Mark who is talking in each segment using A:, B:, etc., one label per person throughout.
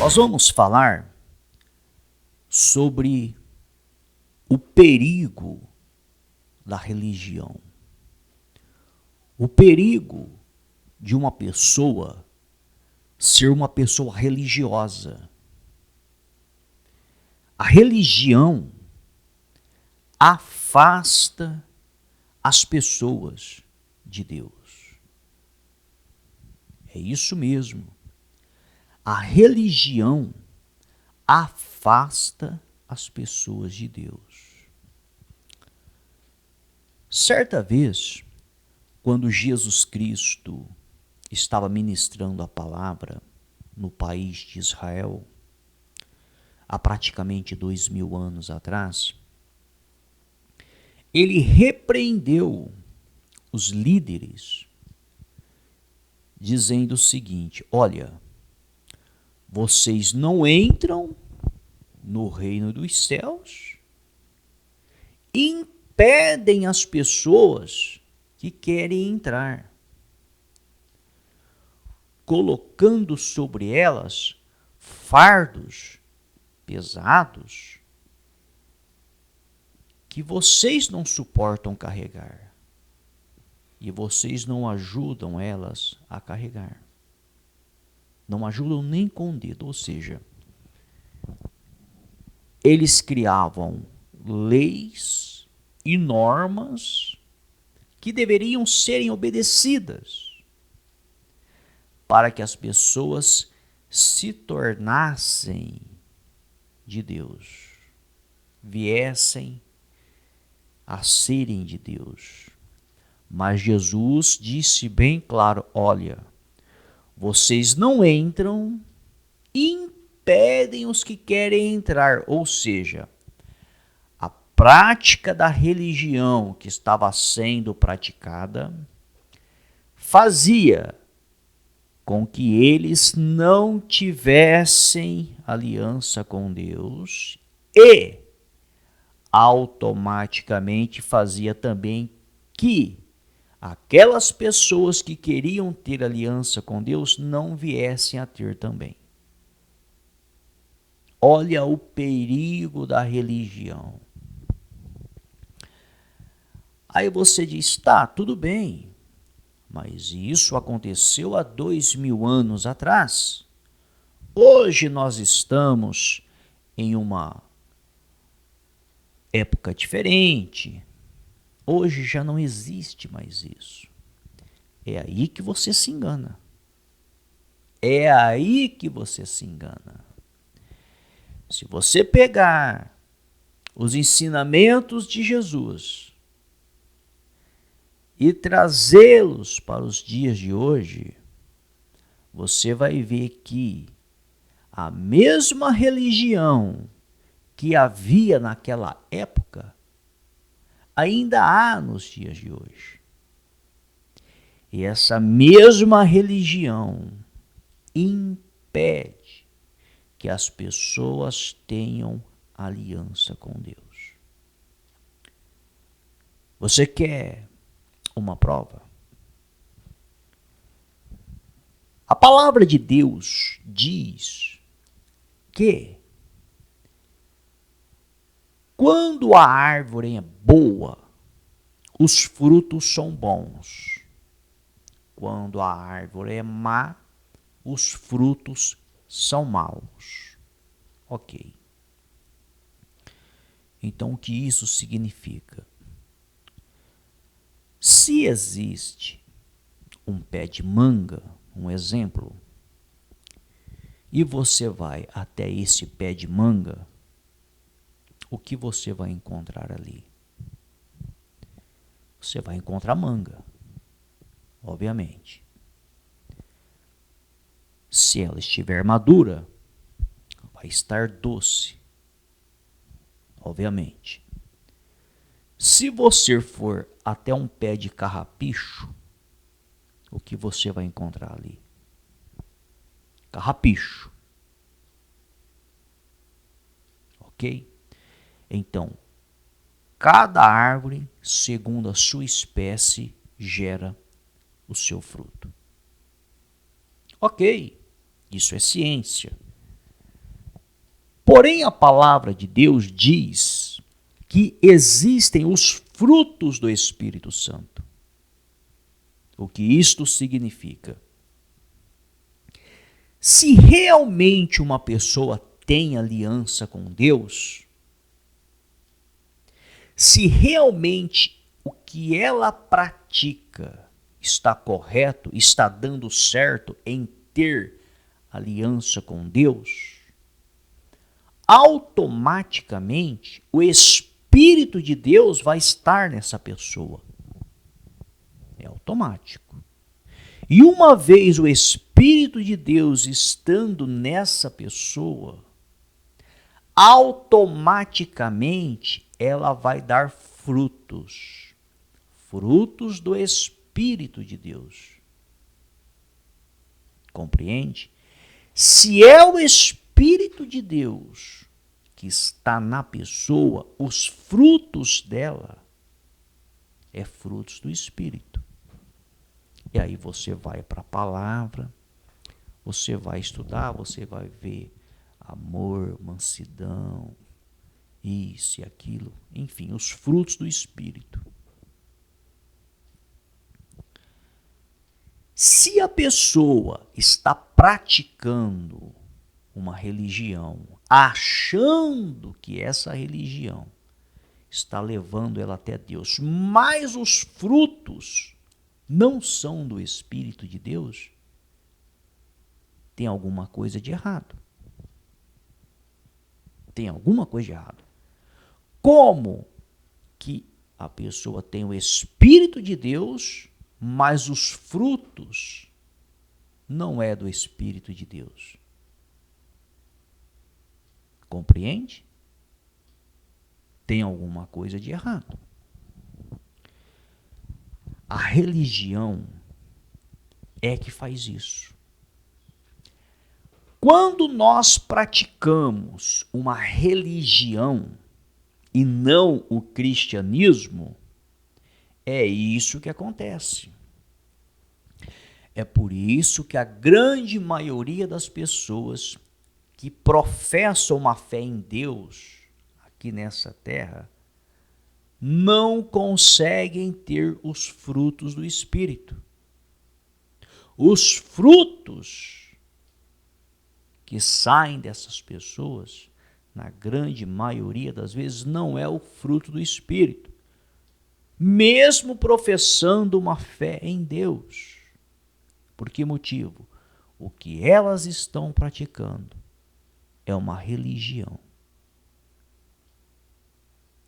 A: Nós vamos falar sobre o perigo da religião. O perigo de uma pessoa ser uma pessoa religiosa. A religião afasta as pessoas de Deus. É isso mesmo. A religião afasta as pessoas de Deus. Certa vez, quando Jesus Cristo estava ministrando a palavra no país de Israel, há praticamente 2000 anos atrás, ele repreendeu os líderes, dizendo o seguinte: olha, vocês não entram no reino dos céus e impedem as pessoas que querem entrar, colocando sobre elas fardos pesados que vocês não suportam carregar e vocês não ajudam elas a carregar. Não ajudam nem com o dedo, ou seja, eles criavam leis e normas que deveriam serem obedecidas para que as pessoas se tornassem de Deus, viessem a serem de Deus. Mas Jesus disse bem claro: olha, vocês não entram e impedem os que querem entrar. Ou seja, a prática da religião que estava sendo praticada fazia com que eles não tivessem aliança com Deus e automaticamente fazia também que aquelas pessoas que queriam ter aliança com Deus não viessem a ter também. Olha o perigo da religião. Aí você diz, tá, tudo bem, mas isso aconteceu há 2000 anos atrás. Hoje nós estamos em uma época diferente. Hoje já não existe mais isso. É aí que você se engana. É aí que você se engana. Se você pegar os ensinamentos de Jesus e trazê-los para os dias de hoje, você vai ver que a mesma religião que havia naquela época ainda há nos dias de hoje. E essa mesma religião impede que as pessoas tenham aliança com Deus. Você quer uma prova? A palavra de Deus diz que quando a árvore é boa, os frutos são bons. Quando a árvore é má, os frutos são maus. Ok. Então, o que isso significa? Se existe um pé de manga, um exemplo, e você vai até esse pé de manga, o que você vai encontrar ali? Você vai encontrar manga, obviamente. Se ela estiver madura, vai estar doce, obviamente. Se você for até um pé de carrapicho, o que você vai encontrar ali? Carrapicho. Ok? Então, cada árvore, segundo a sua espécie, gera o seu fruto. Ok, isso é ciência. Porém, a palavra de Deus diz que existem os frutos do Espírito Santo. O que isto significa? Se realmente uma pessoa tem aliança com Deus, se realmente o que ela pratica está correto, está dando certo em ter aliança com Deus, automaticamente o Espírito de Deus vai estar nessa pessoa. É automático. E uma vez o Espírito de Deus estando nessa pessoa, automaticamente ela vai dar frutos. Frutos do Espírito de Deus. Compreende? Se é o Espírito de Deus que está na pessoa, os frutos dela é frutos do Espírito. E aí você vai para a palavra, você vai estudar, você vai ver amor, mansidão, isso e aquilo, enfim, os frutos do Espírito. Se a pessoa está praticando uma religião, achando que essa religião está levando ela até Deus, mas os frutos não são do Espírito de Deus, tem alguma coisa de errado. Tem alguma coisa de errado. Como que a pessoa tem o Espírito de Deus, mas os frutos não é do Espírito de Deus? Compreende? Tem alguma coisa de errado. A religião é que faz isso. Quando nós praticamos uma religião e não o cristianismo, é isso que acontece. É por isso que a grande maioria das pessoas que professam uma fé em Deus aqui nessa terra não conseguem ter os frutos do Espírito. Os frutos que saem dessas pessoas, na grande maioria das vezes, não é o fruto do Espírito. Mesmo professando uma fé em Deus. Por que motivo? O que elas estão praticando é uma religião.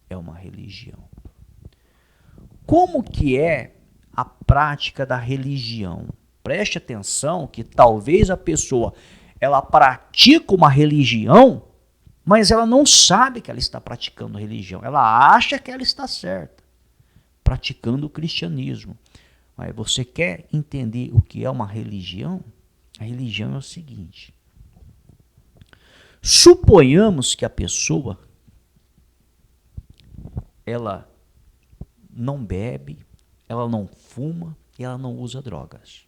A: É uma religião. Como que é a prática da religião? Preste atenção que talvez a pessoa ela pratica uma religião, mas ela não sabe que ela está praticando religião. Ela acha que ela está certa, praticando o cristianismo. Mas você quer entender o que é uma religião? A religião é o seguinte. Suponhamos que a pessoa ela não bebe, ela não fuma e ela não usa drogas.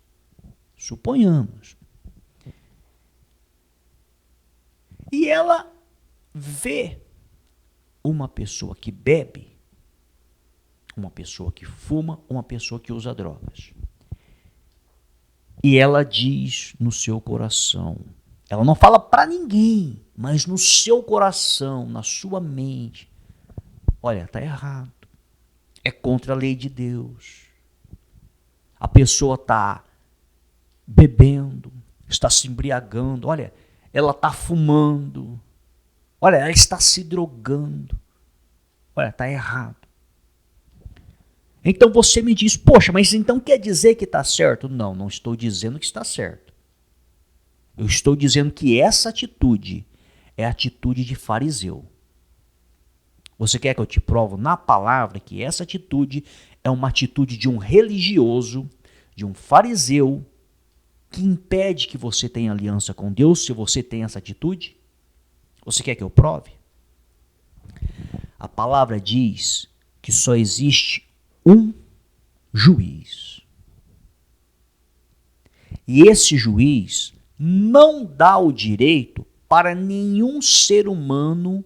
A: Suponhamos. E ela vê uma pessoa que bebe, uma pessoa que fuma, uma pessoa que usa drogas. E ela diz no seu coração, ela não fala para ninguém, mas no seu coração, na sua mente, olha, está errado. É contra a lei de Deus. A pessoa está bebendo, está se embriagando, olha, ela está fumando, olha, ela está se drogando. Olha, está errado. Então você me diz, poxa, mas então quer dizer que está certo? Não, não estou dizendo que está certo. Eu estou dizendo que essa atitude é a atitude de fariseu. Você quer que eu te provo na palavra que essa atitude é uma atitude de um religioso, de um fariseu, que impede que você tenha aliança com Deus se você tem essa atitude? Você quer que eu prove? A palavra diz que só existe um juiz. E esse juiz não dá o direito para nenhum ser humano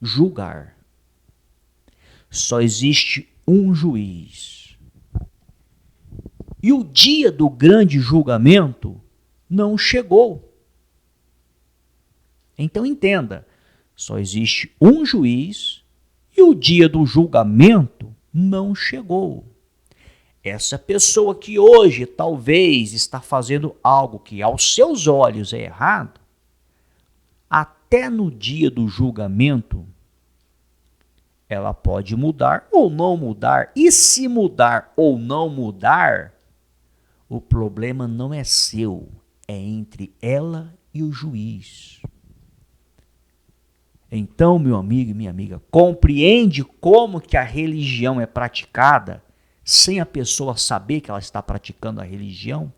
A: julgar. Só existe um juiz. E o dia do grande julgamento não chegou. Então entenda, só existe um juiz e o dia do julgamento não chegou. Essa pessoa que hoje talvez está fazendo algo que aos seus olhos é errado, até no dia do julgamento, ela pode mudar ou não mudar. E se mudar ou não mudar, o problema não é seu, é entre ela e o juiz. Então, meu amigo e minha amiga, compreende como que a religião é praticada sem a pessoa saber que ela está praticando a religião?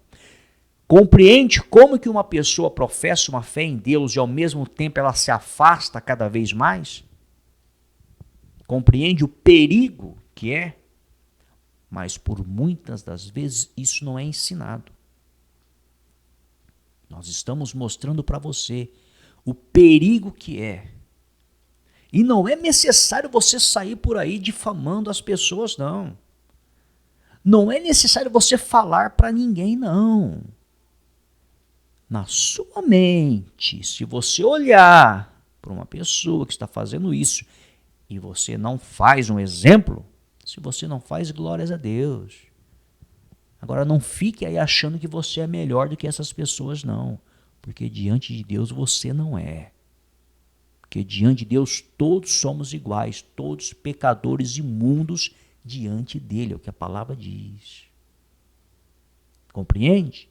A: Compreende como que uma pessoa professa uma fé em Deus e ao mesmo tempo ela se afasta cada vez mais? Compreende o perigo que é? Mas por muitas das vezes isso não é ensinado. Nós estamos mostrando para você o perigo que é. E não é necessário você sair por aí difamando as pessoas, não. Não é necessário você falar para ninguém, não. Na sua mente, se você olhar para uma pessoa que está fazendo isso e você não faz um exemplo, se você não faz, glórias a Deus. Agora não fique aí achando que você é melhor do que essas pessoas, não. Porque diante de Deus você não é. Porque diante de Deus todos somos iguais, todos pecadores imundos diante dele, é o que a palavra diz. Compreende?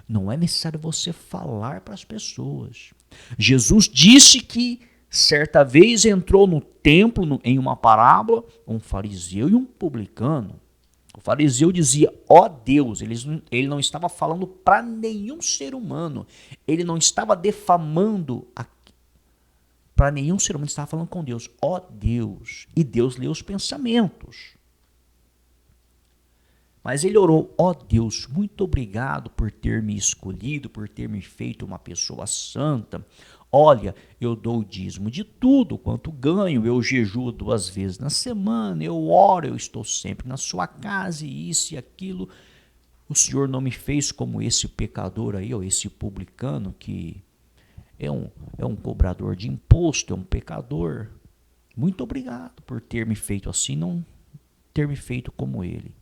A: Não é necessário você falar para as pessoas. Jesus disse que certa vez entrou no templo, em uma parábola, um fariseu e um publicano. O fariseu dizia, ó Deus, ele não estava falando para nenhum ser humano, ele não estava defamando para nenhum ser humano, ele estava falando com Deus, ó Deus, e Deus lê os pensamentos. Mas ele orou, ó Deus, muito obrigado por ter me escolhido, por ter me feito uma pessoa santa. Olha, eu dou o dízimo de tudo quanto ganho, eu jejuo 2 vezes na semana, eu oro, eu estou sempre na sua casa e isso e aquilo. O Senhor não me fez como esse pecador aí, ou esse publicano que é um cobrador de imposto, é um pecador. Muito obrigado por ter me feito assim, não ter me feito como ele.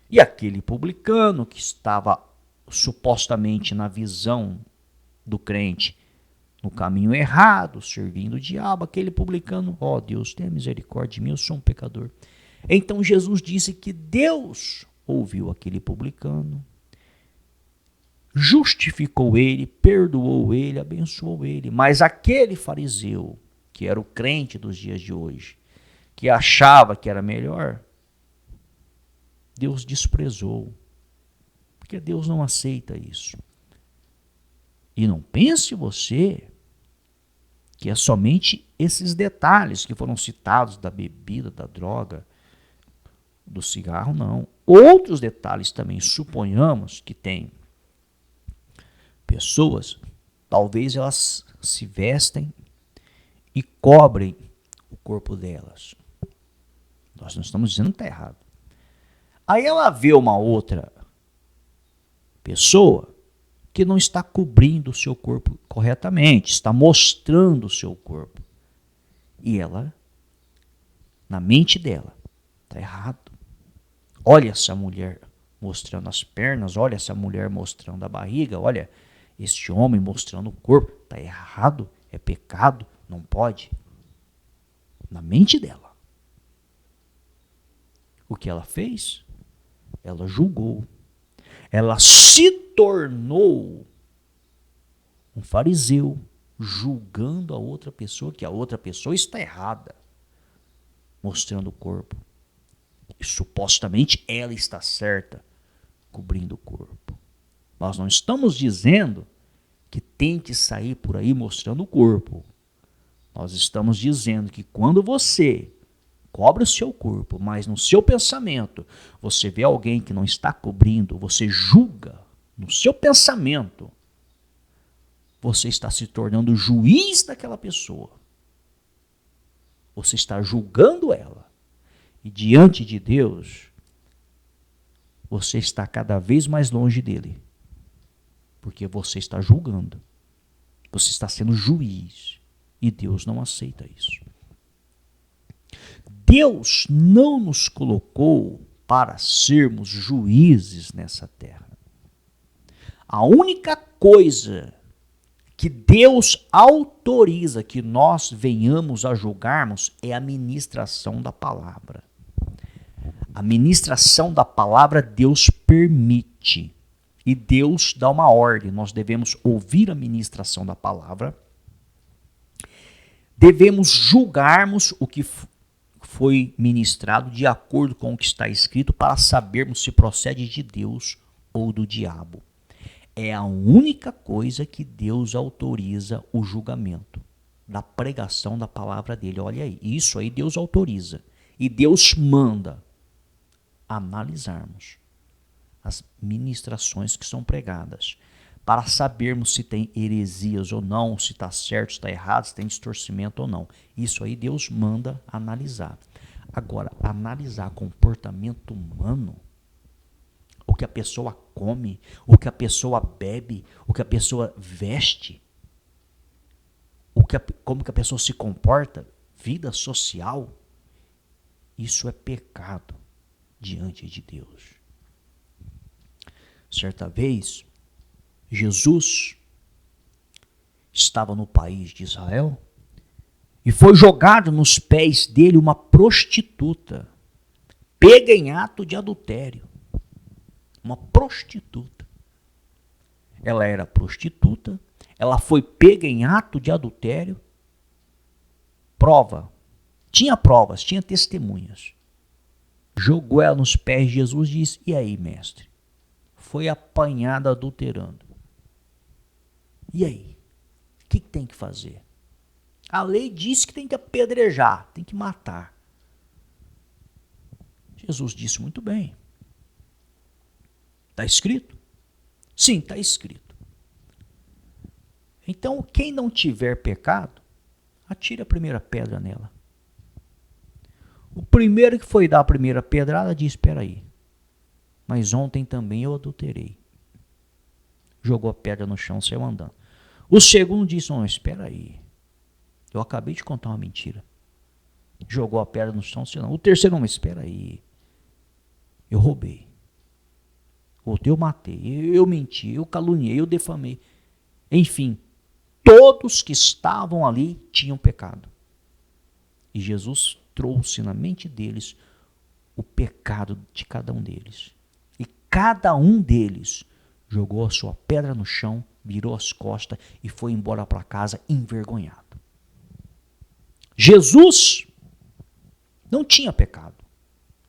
A: E aquele publicano que estava supostamente na visão do crente no caminho errado, servindo o diabo, aquele publicano, ó Deus, tenha misericórdia de mim, eu sou um pecador. Então Jesus disse que Deus ouviu aquele publicano, justificou ele, perdoou ele, abençoou ele. Mas aquele fariseu, que era o crente dos dias de hoje, que achava que era melhor, Deus desprezou, porque Deus não aceita isso. E não pense você que é somente esses detalhes que foram citados da bebida, da droga, do cigarro, não. Outros detalhes também, suponhamos que tem pessoas, talvez elas se vestem e cobrem o corpo delas. Nós não estamos dizendo que está errado. Aí ela vê uma outra pessoa que não está cobrindo o seu corpo corretamente, está mostrando o seu corpo. E ela, na mente dela, está errado. Olha essa mulher mostrando as pernas, olha essa mulher mostrando a barriga, olha este homem mostrando o corpo. Está errado, é pecado, não pode. Na mente dela. O que ela fez? Ela julgou. Ela se tornou um fariseu, julgando a outra pessoa, que a outra pessoa está errada, mostrando o corpo. E supostamente ela está certa, cobrindo o corpo. Nós não estamos dizendo que tem que sair por aí mostrando o corpo. Nós estamos dizendo que quando você cobre o seu corpo, mas no seu pensamento você vê alguém que não está cobrindo, você julga no seu pensamento, você está se tornando juiz daquela pessoa. Você está julgando ela. E diante de Deus, você está cada vez mais longe dele. Porque você está julgando. Você está sendo juiz. E Deus não aceita isso. Deus não nos colocou para sermos juízes nessa terra. A única coisa que Deus autoriza que nós venhamos a julgarmos é a ministração da palavra. A ministração da palavra Deus permite. E Deus dá uma ordem. Nós devemos ouvir a ministração da palavra. Devemos julgarmos o que foi ministrado de acordo com o que está escrito para sabermos se procede de Deus ou do diabo. É a única coisa que Deus autoriza o julgamento, da pregação da palavra dele. Olha aí, isso aí Deus autoriza. E Deus manda analisarmos as ministrações que são pregadas, para sabermos se tem heresias ou não, se está certo, se está errado, se tem distorcimento ou não. Isso aí Deus manda analisar. Agora, analisar comportamento humano, o que a pessoa come, o que a pessoa bebe, o que a pessoa veste, como que a pessoa se comporta, vida social, isso é pecado diante de Deus. Certa vez, Jesus estava no país de Israel e foi jogado nos pés dele uma prostituta, pega em ato de adultério. Uma prostituta. Ela era prostituta, ela foi pega em ato de adultério. Prova. Tinha provas, tinha testemunhas. Jogou ela nos pés de Jesus e disse: e aí, mestre? Foi apanhada adulterando. E aí? O que tem que fazer? A lei diz que tem que apedrejar, tem que matar. Jesus disse: muito bem. Está escrito? Sim, está escrito. Então, quem não tiver pecado, atire a primeira pedra nela. O primeiro que foi dar a primeira pedrada disse: espera aí, mas ontem também eu adulterei. Jogou a pedra no chão, saiu andando. O segundo disse: não, espera aí, eu acabei de contar uma mentira. Jogou a pedra no chão, saiu andando. O terceiro: não, espera aí, eu roubei. Eu matei, eu menti, eu caluniei, eu defamei. Enfim, todos que estavam ali tinham pecado. E Jesus trouxe na mente deles o pecado de cada um deles. E cada um deles jogou a sua pedra no chão, virou as costas e foi embora para casa envergonhado. Jesus não tinha pecado.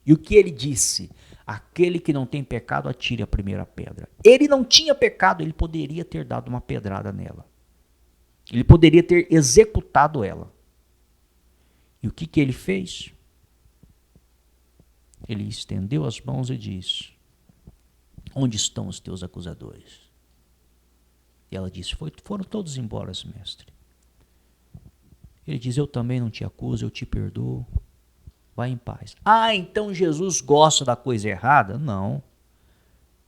A: E o que ele disse? Aquele que não tem pecado, atire a primeira pedra. Ele não tinha pecado, ele poderia ter dado uma pedrada nela. Ele poderia ter executado ela. E o que ele fez? Ele estendeu as mãos e disse: onde estão os teus acusadores? E ela disse: foram todos embora, mestre. Ele diz: eu também não te acuso, eu te perdoo. Vai em paz. Ah, então Jesus gosta da coisa errada? Não. O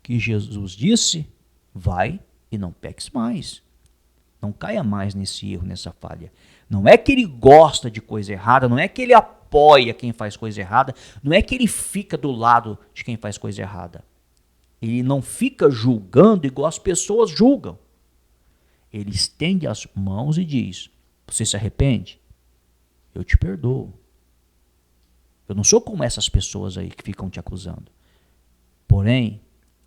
A: que Jesus disse? Vai e não peques mais. Não caia mais nesse erro, nessa falha. Não é que ele gosta de coisa errada, não é que ele apoia quem faz coisa errada, não é que ele fica do lado de quem faz coisa errada. Ele não fica julgando igual as pessoas julgam. Ele estende as mãos e diz: você se arrepende? Eu te perdoo. Eu não sou como essas pessoas aí que ficam te acusando. Porém,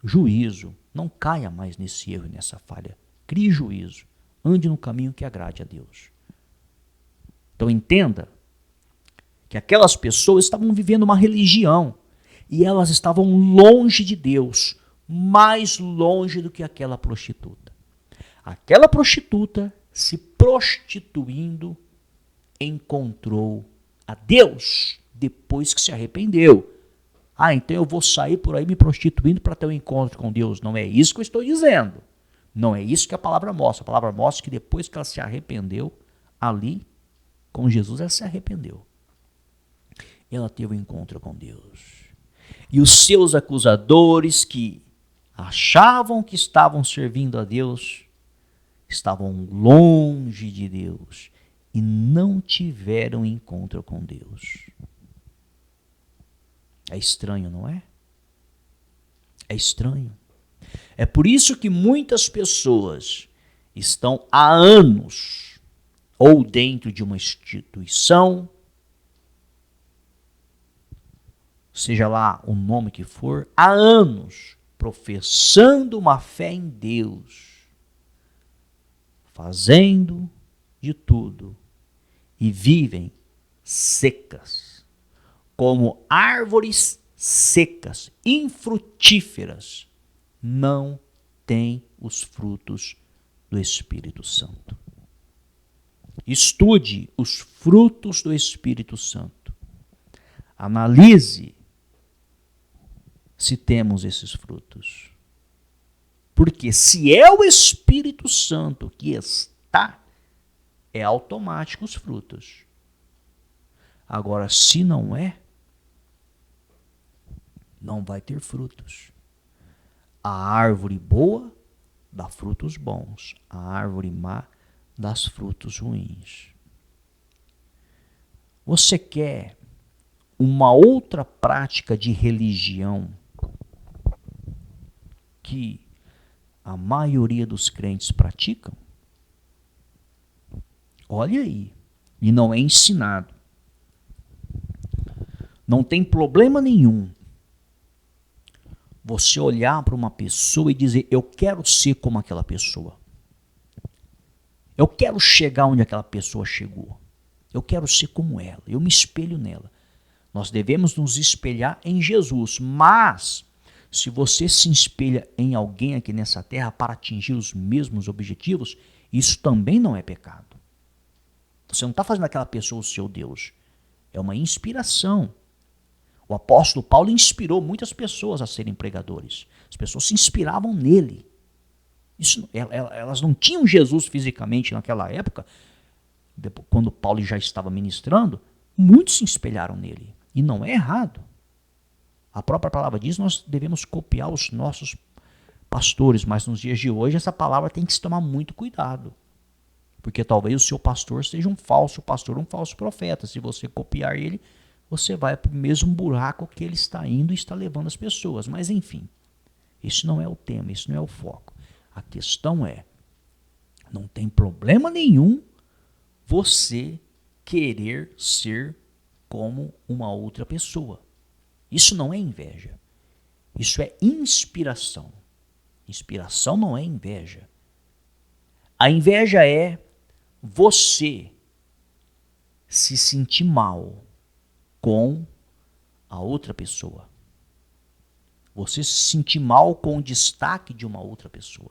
A: juízo, não caia mais nesse erro e nessa falha. Crie juízo. Ande no caminho que agrade a Deus. Então entenda que aquelas pessoas estavam vivendo uma religião e elas estavam longe de Deus, mais longe do que aquela prostituta. Aquela prostituta, se prostituindo, encontrou a Deus depois que se arrependeu. Ah, então eu vou sair por aí me prostituindo para ter um encontro com Deus. Não é isso que eu estou dizendo. Não é isso que a palavra mostra. A palavra mostra que depois que ela se arrependeu, ali, com Jesus, ela se arrependeu. Ela teve um encontro com Deus. E os seus acusadores, que achavam que estavam servindo a Deus, estavam longe de Deus e não tiveram encontro com Deus. É estranho, não é? É estranho. É por isso que muitas pessoas estão há anos ou dentro de uma instituição, seja lá o nome que for, há anos professando uma fé em Deus, fazendo de tudo e vivem secas, como árvores secas, infrutíferas, não têm os frutos do Espírito Santo. Estude os frutos do Espírito Santo. Analise se temos esses frutos. Porque se é o Espírito Santo que está, é automático os frutos. Agora, se não é, não vai ter frutos. A árvore boa dá frutos bons. A árvore má dá frutos ruins. Você quer uma outra prática de religião que a maioria dos crentes praticam? Olha aí. E não é ensinado. Não tem problema nenhum você olhar para uma pessoa e dizer: eu quero ser como aquela pessoa. Eu quero chegar onde aquela pessoa chegou. Eu quero ser como ela. Eu me espelho nela. Nós devemos nos espelhar em Jesus. Mas, se você se espelha em alguém aqui nessa terra para atingir os mesmos objetivos, isso também não é pecado. Você não está fazendo aquela pessoa o seu Deus. É uma inspiração. O apóstolo Paulo inspirou muitas pessoas a serem pregadores. As pessoas se inspiravam nele. Elas não tinham Jesus fisicamente naquela época. Quando Paulo já estava ministrando, muitos se espelharam nele. E não é errado. A própria palavra diz que nós devemos copiar os nossos pastores, mas nos dias de hoje essa palavra tem que se tomar muito cuidado. Porque talvez o seu pastor seja um falso pastor, um falso profeta. Se você copiar ele, você vai para o mesmo buraco que ele está indo e está levando as pessoas. Mas enfim, isso não é o tema, isso não é o foco. A questão é, não tem problema nenhum você querer ser como uma outra pessoa. Isso não é inveja. Isso é inspiração. Inspiração não é inveja. A inveja é você se sentir mal com a outra pessoa. Você se sentir mal com o destaque de uma outra pessoa.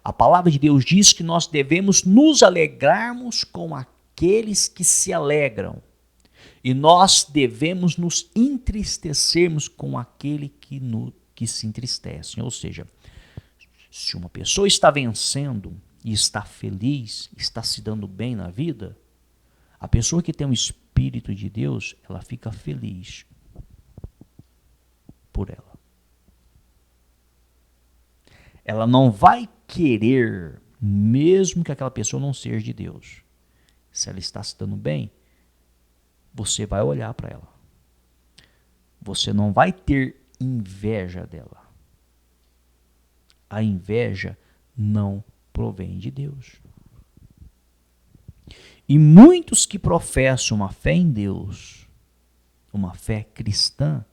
A: A palavra de Deus diz que nós devemos nos alegrarmos com aqueles que se alegram. E nós devemos nos entristecermos com aquele que se entristece. Ou seja, se uma pessoa está vencendo e está feliz, está se dando bem na vida, a pessoa que tem o Espírito de Deus, ela fica feliz por ela. Ela não vai querer, mesmo que aquela pessoa não seja de Deus. Se ela está se dando bem, você vai olhar para ela. Você não vai ter inveja dela. A inveja não provém de Deus. E muitos que professam uma fé em Deus, uma fé cristã,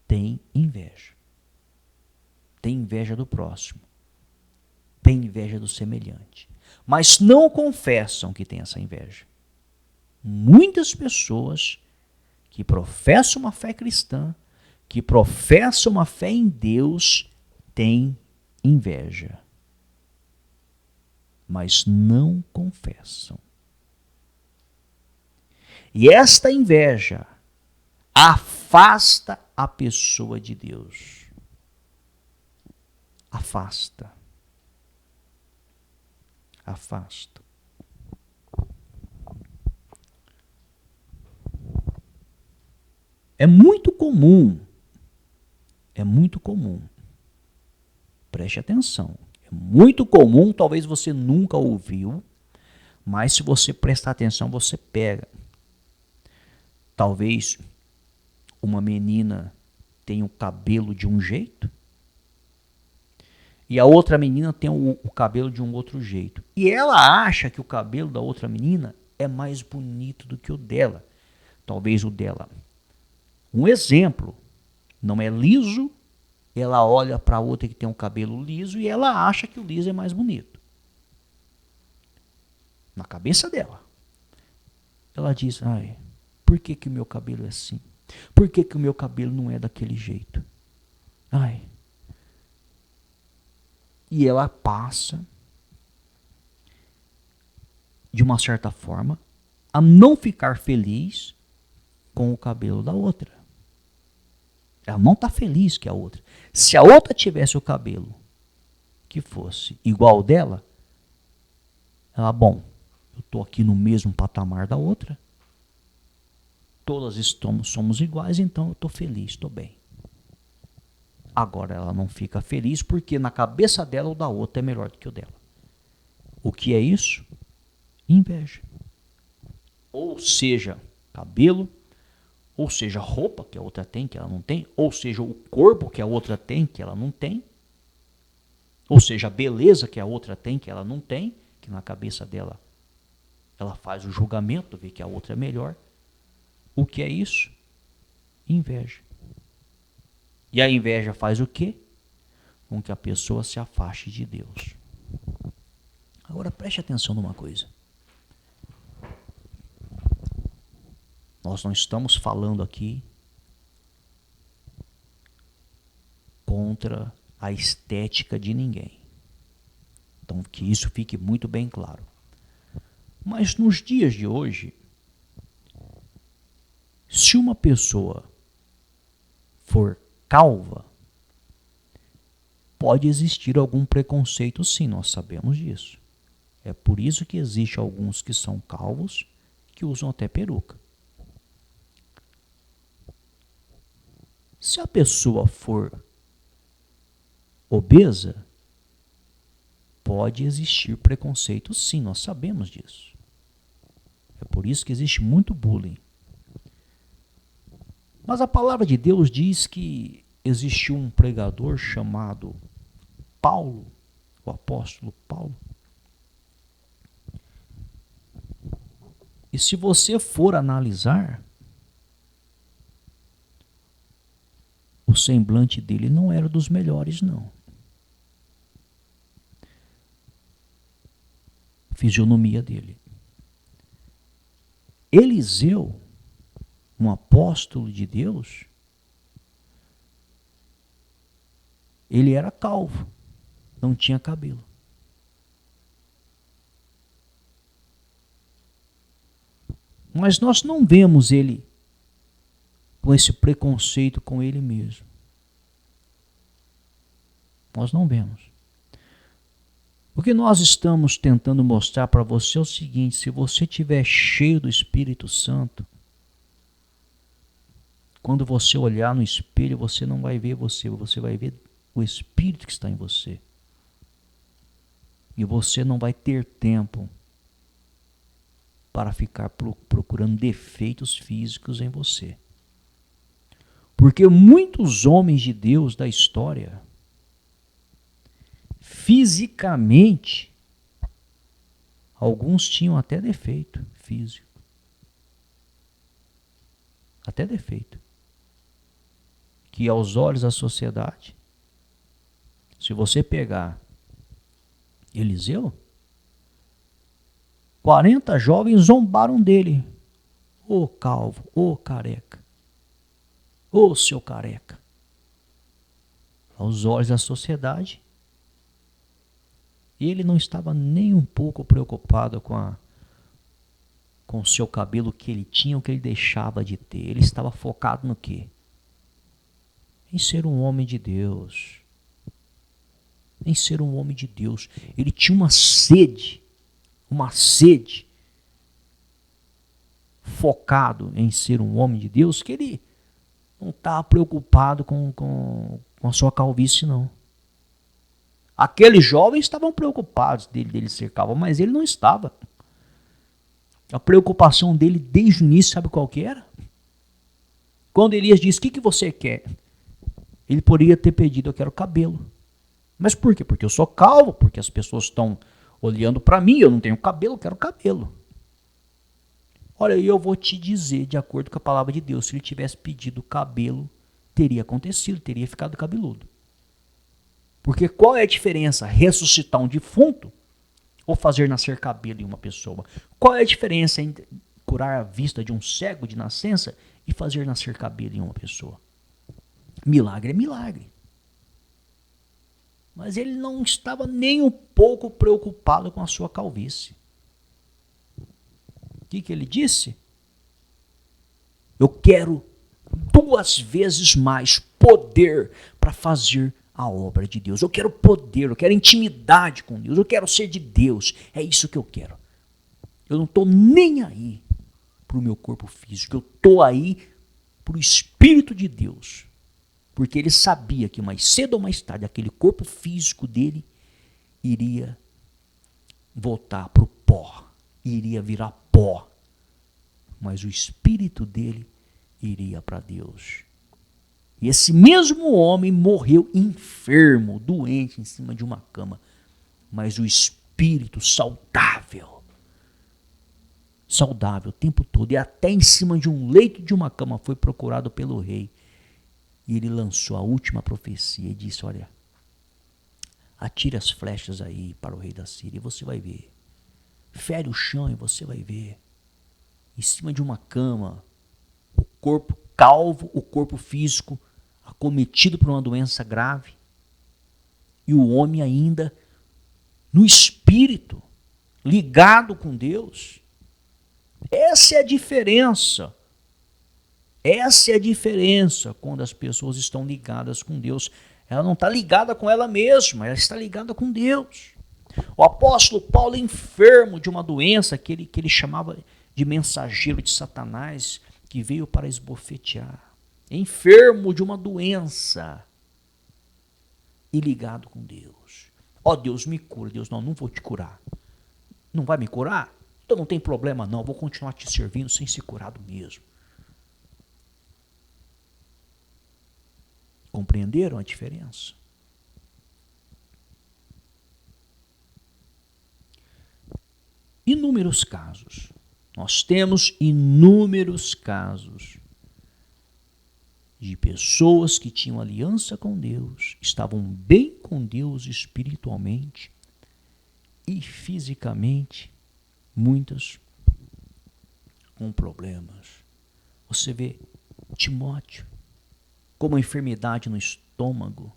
A: têm inveja. Tem inveja do próximo. Tem inveja do semelhante. Mas não confessam que têm essa inveja. Muitas pessoas que professam uma fé cristã, que professam uma fé em Deus, têm inveja. Mas não confessam. E esta inveja afasta a pessoa de Deus. afasta. Afasta. É muito comum, preste atenção, é muito comum, talvez você nunca ouviu, mas se você prestar atenção, você pega. Talvez uma menina tenha o cabelo de um jeito e a outra menina tem o cabelo de um outro jeito. E ela acha que o cabelo da outra menina é mais bonito do que o dela. Talvez o dela. Um exemplo, não é liso, ela olha para a outra que tem um cabelo liso e ela acha que o liso é mais bonito. Na cabeça dela. Ela diz, ai, por que que o meu cabelo é assim? Por que que o meu cabelo não é daquele jeito? Ai. E ela passa, de uma certa forma, a não ficar feliz com o cabelo da outra. Ela não está feliz que a outra. Se a outra tivesse o cabelo que fosse igual ao dela, ela, bom, eu estou aqui no mesmo patamar da outra, todas somos iguais, então eu estou feliz, estou bem. Agora ela não fica feliz porque na cabeça dela o da outra é melhor do que o dela. O que é isso? Inveja. Ou seja, cabelo, ou seja, roupa que a outra tem, que ela não tem, ou seja, o corpo que a outra tem, que ela não tem, ou seja, a beleza que a outra tem, que ela não tem, que na cabeça dela ela faz o julgamento, vê que a outra é melhor. O que é isso? Inveja. E a inveja faz o quê? Com que a pessoa se afaste de Deus. Agora preste atenção numa coisa. Nós não estamos falando aqui contra a estética de ninguém. Então que isso fique muito bem claro. Mas nos dias de hoje, se uma pessoa for calva, pode existir algum preconceito, sim, nós sabemos disso. É por isso que existe alguns que são calvos que usam até peruca. Se a pessoa for obesa, pode existir preconceito, sim, nós sabemos disso. É por isso que existe muito bullying. Mas a palavra de Deus diz que existiu um pregador chamado Paulo, o apóstolo Paulo. E se você for analisar, o semblante dele não era dos melhores, não. A fisionomia dele. Eliseu, um apóstolo de Deus, ele era calvo, não tinha cabelo. Mas nós não vemos ele com esse preconceito com ele mesmo. Nós não vemos. O que nós estamos tentando mostrar para você é o seguinte: se você estiver cheio do Espírito Santo, quando você olhar no espelho, você não vai ver você vai ver o Espírito que está em você. E você não vai ter tempo para ficar procurando defeitos físicos em você. Porque muitos homens de Deus da história, fisicamente, alguns tinham até defeito físico. Até defeito. Que aos olhos da sociedade, se você pegar Eliseu, 40 jovens zombaram dele. Ô calvo, ô careca, ô seu careca. Aos olhos da sociedade, ele não estava nem um pouco preocupado com o seu cabelo que ele tinha ou que ele deixava de ter. Ele estava focado no quê? Em ser um homem de Deus. em ser um homem de Deus. Ele tinha uma sede focado em ser um homem de Deus, que ele não estava preocupado com a sua calvície, não. Aqueles jovens estavam preocupados dele ser calvo, mas ele não estava. A preocupação dele desde o início, sabe qual que era? Quando Elias disse, o que você quer? Ele poderia ter pedido, eu quero cabelo. Mas por quê? Porque eu sou calvo, porque as pessoas estão olhando para mim, eu não tenho cabelo, eu quero cabelo. Olha, eu vou te dizer, de acordo com a palavra de Deus, se ele tivesse pedido cabelo, teria acontecido, teria ficado cabeludo. Porque qual é a diferença? Ressuscitar um defunto ou fazer nascer cabelo em uma pessoa? Qual é a diferença entre curar a vista de um cego de nascença e fazer nascer cabelo em uma pessoa? Milagre é milagre. Mas ele não estava nem um pouco preocupado com a sua calvície. O que ele disse? Eu quero 2 vezes mais poder para fazer a obra de Deus. Eu quero poder, eu quero intimidade com Deus, eu quero ser de Deus. É isso que eu quero. Eu não estou nem aí para o meu corpo físico, eu estou aí para o Espírito de Deus. Porque ele sabia que mais cedo ou mais tarde aquele corpo físico dele iria voltar para o pó, iria virar pó. Mas o espírito dele iria para Deus. E esse mesmo homem morreu enfermo, doente, em cima de uma cama. Mas o espírito saudável o tempo todo, e até em cima de um leito de uma cama foi procurado pelo rei. E ele lançou a última profecia e disse, olha, atire as flechas aí para o rei da Síria e você vai ver. Fere o chão e você vai ver. Em cima de uma cama, o corpo calvo, o corpo físico acometido por uma doença grave. E o homem ainda no espírito, ligado com Deus. Essa é a diferença. Essa é a diferença quando as pessoas estão ligadas com Deus. Ela não está ligada com ela mesma, ela está ligada com Deus. O apóstolo Paulo, enfermo de uma doença que ele chamava de mensageiro de Satanás, que veio para esbofetear. Enfermo de uma doença e ligado com Deus. Ó, Deus, me cura. Deus, não vou te curar. Não vai me curar? Então não tem problema não, vou continuar te servindo sem ser curado mesmo. Compreenderam a diferença? Inúmeros casos. Nós temos inúmeros casos de pessoas que tinham aliança com Deus, estavam bem com Deus espiritualmente e fisicamente, muitas com problemas. Você vê Timóteo com uma enfermidade no estômago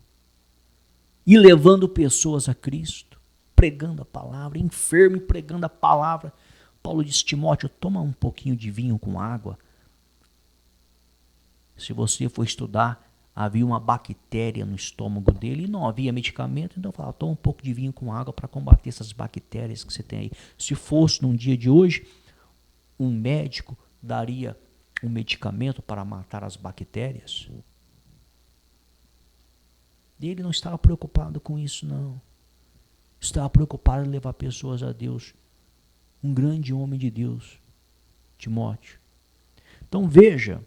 A: e levando pessoas a Cristo, pregando a palavra, enfermo e pregando a palavra. Paulo disse, Timóteo, toma um pouquinho de vinho com água. Se você for estudar, havia uma bactéria no estômago dele e não havia medicamento, então falava, toma um pouco de vinho com água para combater essas bactérias que você tem aí. Se fosse num dia de hoje, um médico daria um medicamento para matar as bactérias. E ele não estava preocupado com isso, não. Estava preocupado em levar pessoas a Deus. Um grande homem de Deus, Timóteo. Então veja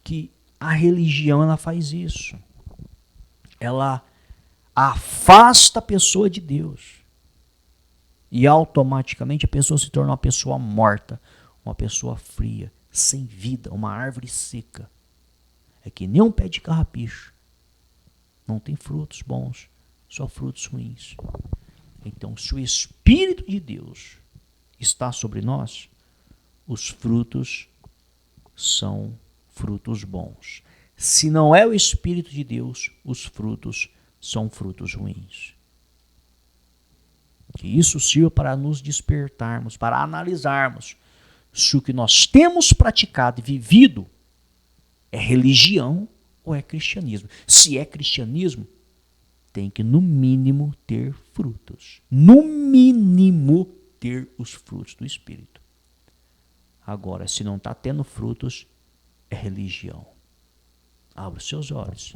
A: que a religião ela faz isso. Ela afasta a pessoa de Deus. E automaticamente a pessoa se torna uma pessoa morta, uma pessoa fria, sem vida, uma árvore seca. É que nem um pé de carrapicho. Não tem frutos bons, só frutos ruins. Então, se o Espírito de Deus está sobre nós, os frutos são frutos bons. Se não é o Espírito de Deus, os frutos são frutos ruins. Que isso sirva para nos despertarmos, para analisarmos se o que nós temos praticado e vivido é religião ou é cristianismo. Se é cristianismo, tem que, no mínimo, ter frutos. No mínimo, ter os frutos do Espírito. Agora, se não está tendo frutos, é religião. Abra os seus olhos,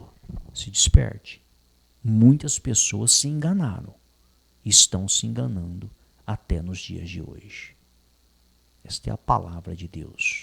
A: se desperte. Muitas pessoas se enganaram, estão se enganando até nos dias de hoje. Esta é a palavra de Deus.